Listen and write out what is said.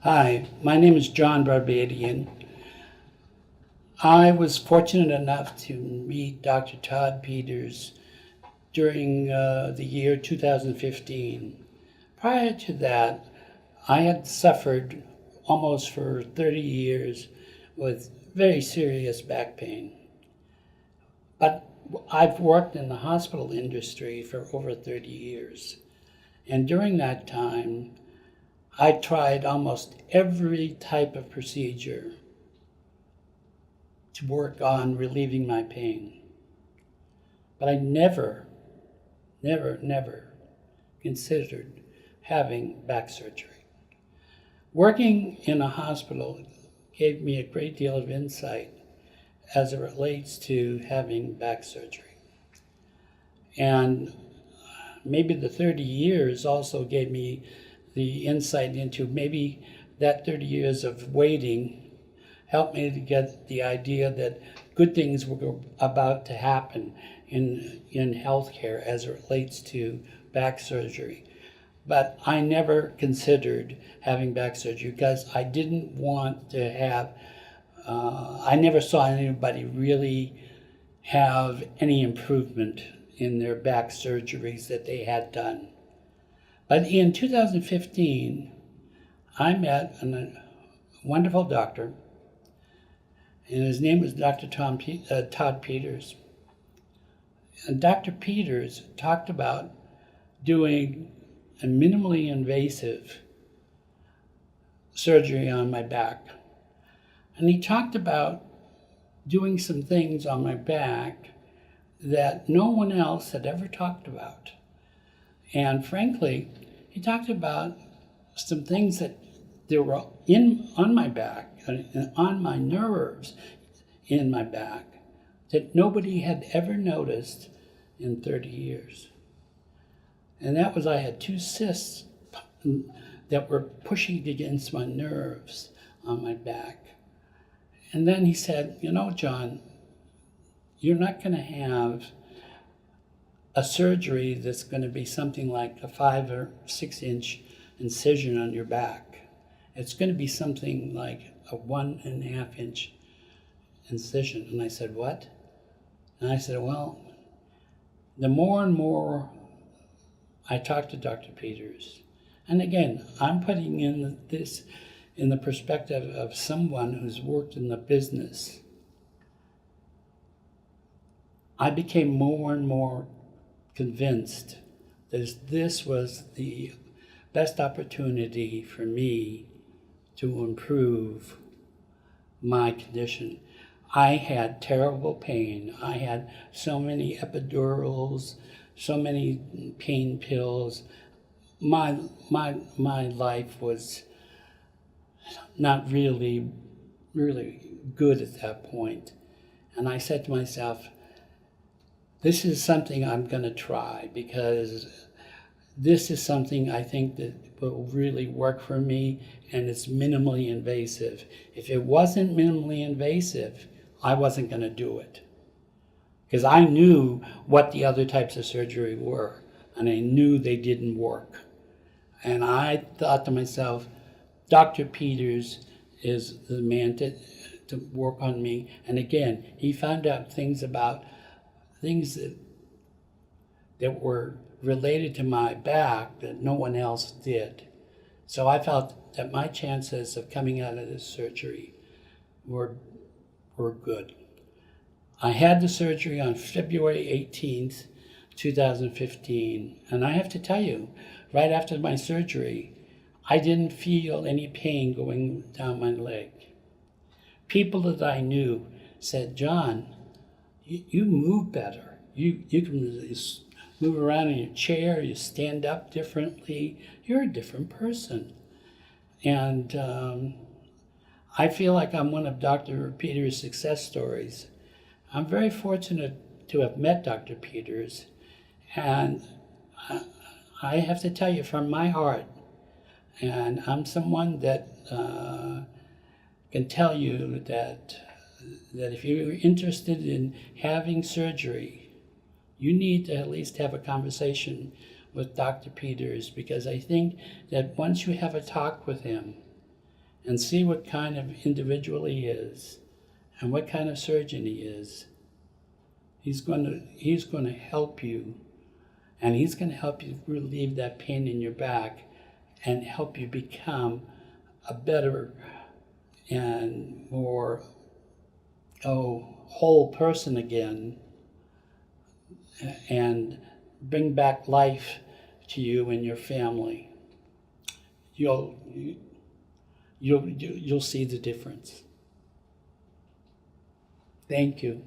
Hi, my name is John Barbadian. I was fortunate enough to meet Dr. Todd Peters during the year 2015. Prior to that, I had suffered almost for 30 years with very serious back pain. But I've worked in the hospital industry for over 30 years. And during that time, I tried almost every type of procedure to work on relieving my pain. But I never considered having back surgery. Working in a hospital gave me a great deal of insight as it relates to having back surgery. And maybe the 30 years also gave me the insight into maybe that 30 years of waiting helped me to get the idea that good things were about to happen in healthcare as it relates to back surgery. But I never considered having back surgery because I didn't want to have, I never saw anybody really have any improvement in their back surgeries that they had done. But in 2015, I met a wonderful doctor, and his name was Dr. Todd Peters. And Dr. Peters talked about doing a minimally invasive surgery on my back. And he talked about doing some things on my back that no one else had ever talked about. And frankly, he talked about some things that there were on my back and on my nerves in my back that nobody had ever noticed in 30 years. And that was I had two cysts that were pushing against my nerves on my back. And then he said, you know, John, you're not going to have a surgery that's going to be something like a 5 or 6 inch incision on your back. It's going to be something like a 1.5 inch incision. And I said, what? And I said, well, the more and more I talked to Dr. Peters, and again, I'm putting in this in the perspective of someone who's worked in the business, I became more and more convinced that this was the best opportunity for me to improve my condition. I had terrible pain. I had so many epidurals, so many pain pills. My life was not really good at that point. And I said to myself, this is something I'm going to try because this is something I think that will really work for me, and it's minimally invasive. If it wasn't minimally invasive, I wasn't going to do it because I knew what the other types of surgery were, and I knew they didn't work. And I thought to myself, Dr. Peters is the man to work on me. And again, he found out things that were related to my back that no one else did. So I felt that my chances of coming out of this surgery were good. I had the surgery on February 18th, 2015, and I have to tell you, right after my surgery, I didn't feel any pain going down my leg. People that I knew said, John, you move better. You can move around in your chair, you stand up differently, you're a different person. And I feel like I'm one of Dr. Peters' success stories. I'm very fortunate to have met Dr. Peters, and I have to tell you from my heart, and I'm someone that can tell you that if you're interested in having surgery, you need to at least have a conversation with Dr. Peters, because I think that once you have a talk with him, and see what kind of individual he is and what kind of surgeon he is. He's going to help you, and he's going to help you relieve that pain in your back and help you become a better and more whole person again, and bring back life to you and your family. You'll see the difference. Thank you.